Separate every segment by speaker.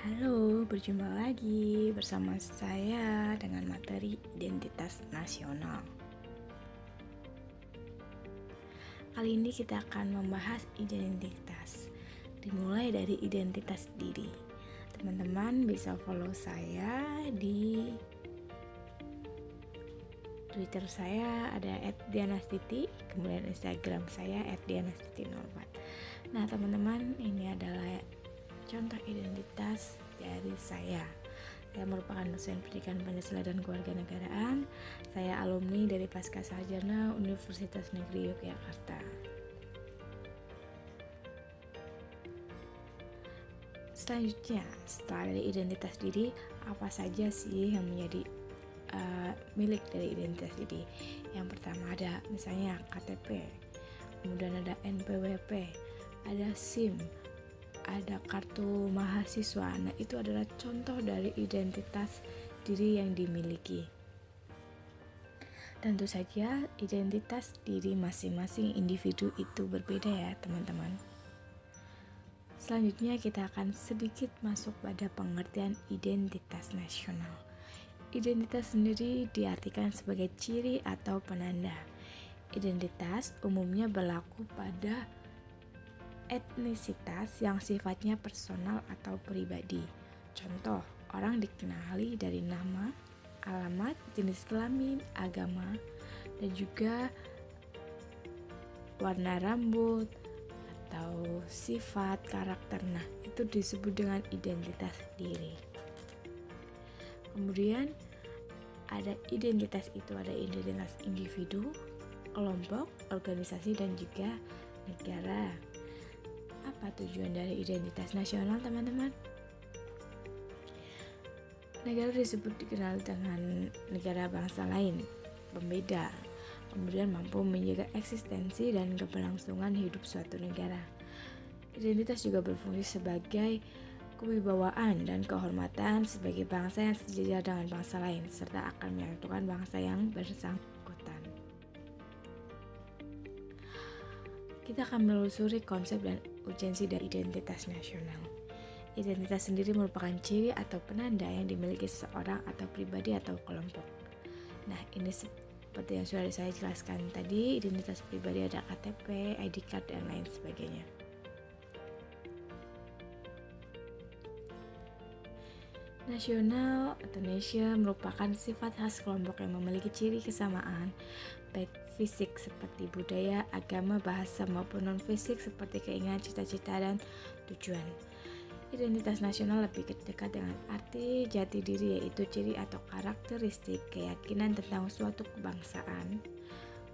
Speaker 1: Halo, berjumpa lagi bersama saya dengan materi identitas nasional. Kali ini kita akan membahas identitas, dimulai dari identitas diri. Teman-teman bisa follow saya di Twitter saya ada @dianastiti, kemudian Instagram saya @dianastiti04. Nah teman-teman, ini adalah contoh identitas dari saya. Saya merupakan dosen pendidikan Pancasila dan Kewarganegaraan. Saya alumni dari Pascasarjana Universitas Negeri Yogyakarta. Selanjutnya, setelah dari identitas diri, apa saja sih yang menjadi milik dari identitas diri? Yang pertama ada misalnya KTP, kemudian ada NPWP, ada SIM, ada kartu mahasiswa. Nah, itu adalah contoh dari identitas diri yang dimiliki. Tentu saja identitas diri masing-masing individu itu berbeda ya, teman-teman. Selanjutnya kita akan sedikit masuk pada pengertian identitas nasional. Identitas sendiri diartikan sebagai ciri atau penanda. Identitas umumnya berlaku pada etnisitas yang sifatnya personal atau pribadi. Contoh, orang dikenali dari nama, alamat, jenis kelamin, agama, dan juga warna rambut atau sifat karakter. Nah, itu disebut dengan identitas diri. Kemudian ada identitas itu ada identitas individu, kelompok, organisasi, dan juga negara. Apa tujuan dari identitas nasional, teman-teman? Negara disebut dikenal dengan negara bangsa lain, pembeda, kemudian mampu menjaga eksistensi dan keberlangsungan hidup suatu negara. Identitas juga berfungsi sebagai kewibawaan dan kehormatan sebagai bangsa yang sejajar dengan bangsa lain, serta akan menyatukan bangsa yang bersangkutan. Kita akan menelusuri konsep dan urgensi dari identitas nasional. Identitas sendiri merupakan ciri atau penanda yang dimiliki seseorang atau pribadi atau kelompok. Nah, ini seperti yang sudah saya jelaskan tadi, identitas pribadi ada KTP, ID card, dan lain sebagainya. Nasional atau nation merupakan sifat khas kelompok yang memiliki ciri kesamaan, baik fisik seperti budaya, agama, bahasa, maupun non-fisik seperti keinginan, cita-cita, dan tujuan. Identitas nasional lebih dekat dengan arti jati diri, yaitu ciri atau karakteristik keyakinan tentang suatu kebangsaan,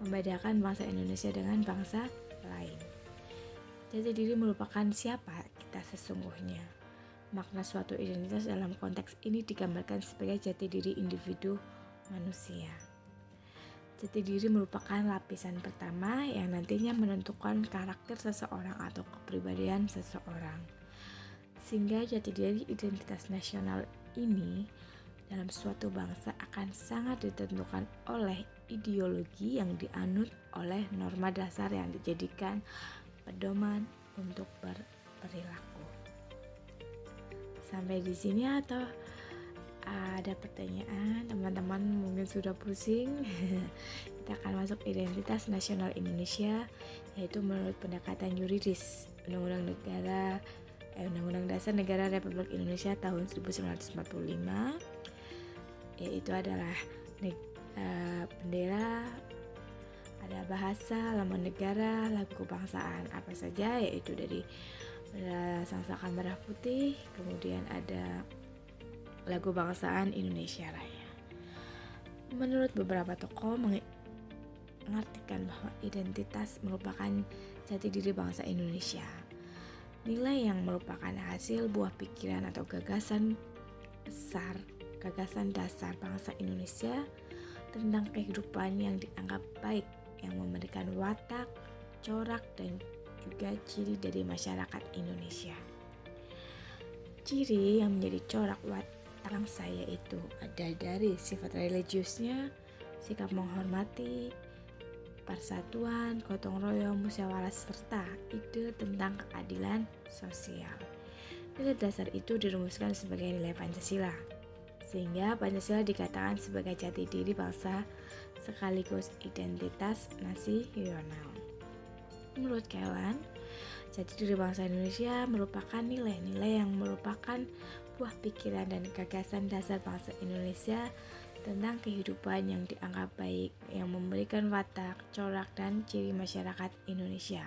Speaker 1: membedakan bangsa Indonesia dengan bangsa lain. Jati diri merupakan siapa kita sesungguhnya. Makna suatu identitas dalam konteks ini digambarkan sebagai jati diri individu manusia. Jati diri merupakan lapisan pertama yang nantinya menentukan karakter seseorang atau kepribadian seseorang. Sehingga jati diri identitas nasional ini dalam suatu bangsa akan sangat ditentukan oleh ideologi yang dianut oleh norma dasar yang dijadikan pedoman untuk berperilaku. Sampai di sini atau ada pertanyaan teman-teman mungkin sudah pusing? Kita akan masuk identitas nasional Indonesia, yaitu menurut pendekatan yuridis Undang-Undang Dasar Negara Republik Indonesia tahun 1945, yaitu adalah bendera, ada bahasa, lambang negara, lagu kebangsaan, apa saja, yaitu dari Sang Saka Merah Putih, kemudian ada lagu kebangsaan Indonesia Raya. Menurut beberapa tokoh mengartikan bahwa identitas merupakan jati diri bangsa Indonesia, nilai yang merupakan hasil buah pikiran atau gagasan dasar bangsa Indonesia tentang kehidupan yang dianggap baik, yang memberikan watak, corak, dan juga ciri dari masyarakat Indonesia. Ciri yang menjadi corak watak saya itu ada dari sifat religiusnya, sikap menghormati, persatuan, gotong royong, musyawarah, serta ide tentang keadilan sosial. Nilai dasar itu dirumuskan sebagai nilai Pancasila, sehingga Pancasila dikatakan sebagai jati diri bangsa sekaligus identitas nasional. Menurut Kellen, jati diri bangsa Indonesia merupakan nilai-nilai yang merupakan buah pikiran dan gagasan dasar bangsa Indonesia tentang kehidupan yang dianggap baik, yang memberikan watak, corak, dan ciri masyarakat Indonesia.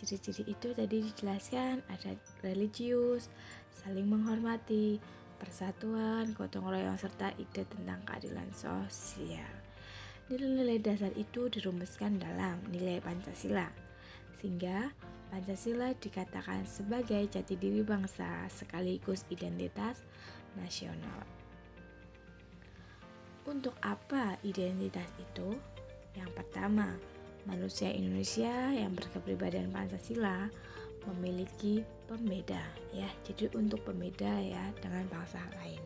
Speaker 1: Ciri-ciri itu tadi dijelaskan ada religius, saling menghormati, persatuan, gotong royong, serta ide tentang keadilan sosial. Nilai-nilai dasar itu dirumuskan dalam nilai Pancasila, sehingga Pancasila dikatakan sebagai jati diri bangsa sekaligus identitas nasional. Untuk apa identitas itu? Yang pertama, manusia Indonesia yang berkepribadian Pancasila memiliki pembeda ya. Jadi untuk pembeda ya dengan bangsa lain.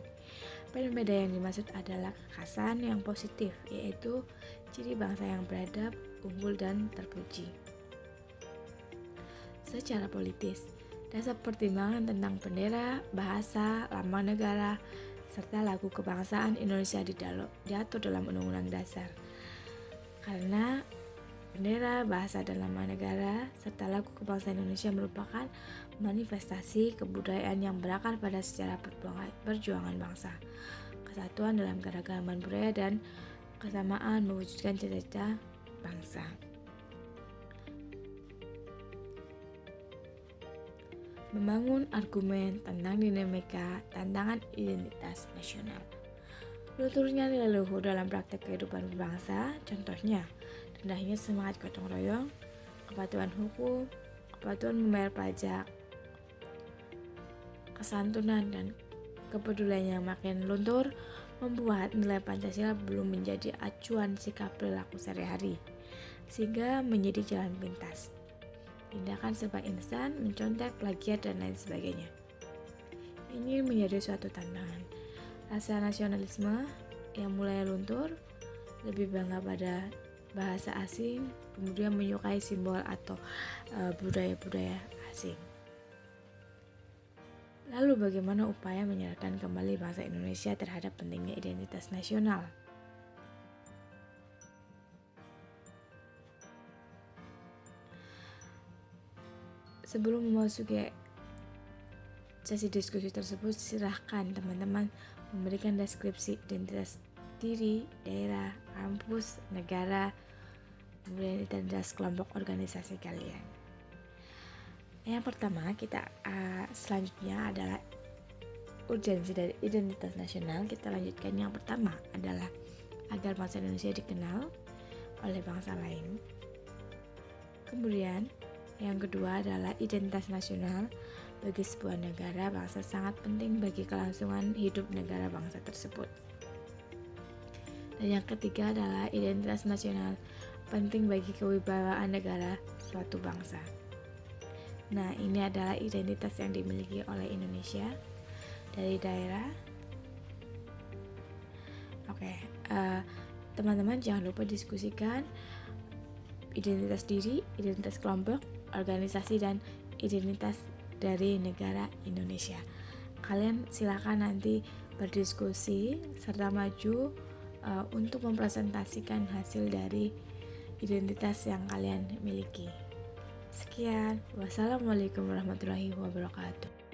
Speaker 1: Pembeda yang dimaksud adalah kekhasan yang positif, yaitu ciri bangsa yang beradab, unggul, dan terpuji. Secara politis, dasar pertimbangan tentang bendera, bahasa, lambang negara, serta lagu kebangsaan Indonesia diatur dalam Undang-Undang Dasar. Karena bendera, bahasa, dan lambang negara, serta lagu kebangsaan Indonesia merupakan manifestasi kebudayaan yang berakar pada sejarah perjuangan bangsa, kesatuan dalam keragaman budaya, dan kesamaan mewujudkan cita-cita bangsa. Membangun argumen tentang dinamika tantangan identitas nasional. Lunturnya nilai luhur dalam praktek kehidupan berbangsa, contohnya rendahnya semangat gotong royong, kepatuhan hukum, kepatuhan membayar pajak, kesantunan, dan kepedulian yang makin luntur membuat nilai Pancasila belum menjadi acuan sikap perilaku sehari-hari, sehingga menjadi jalan pintas. Tindakan serba instan, mencontek, plagiat, dan lain sebagainya. Ini menjadi suatu tantangan. Rasa nasionalisme yang mulai luntur, lebih bangga pada bahasa asing, kemudian menyukai simbol atau budaya-budaya asing. Lalu bagaimana upaya menyadarkan kembali bangsa Indonesia terhadap pentingnya identitas nasional? Sebelum memasuki sesi diskusi tersebut, silahkan teman-teman memberikan deskripsi identitas diri, daerah, kampus, negara, kemudian identitas kelompok organisasi kalian. Yang pertama, selanjutnya adalah urgensi dari identitas nasional. Kita lanjutkan. Yang pertama adalah agar bangsa Indonesia dikenal oleh bangsa lain. Kemudian yang kedua adalah identitas nasional bagi sebuah negara bangsa sangat penting bagi kelangsungan hidup negara bangsa tersebut. Dan yang ketiga adalah identitas nasional penting bagi kewibawaan negara suatu bangsa. Nah, ini adalah identitas yang dimiliki oleh Indonesia dari daerah. Oke, teman-teman jangan lupa diskusikan identitas diri, identitas kelompok, organisasi, dan identitas dari negara Indonesia. Kalian silakan nanti berdiskusi serta maju untuk mempresentasikan hasil dari identitas yang kalian miliki. Sekian, wassalamualaikum warahmatullahi wabarakatuh.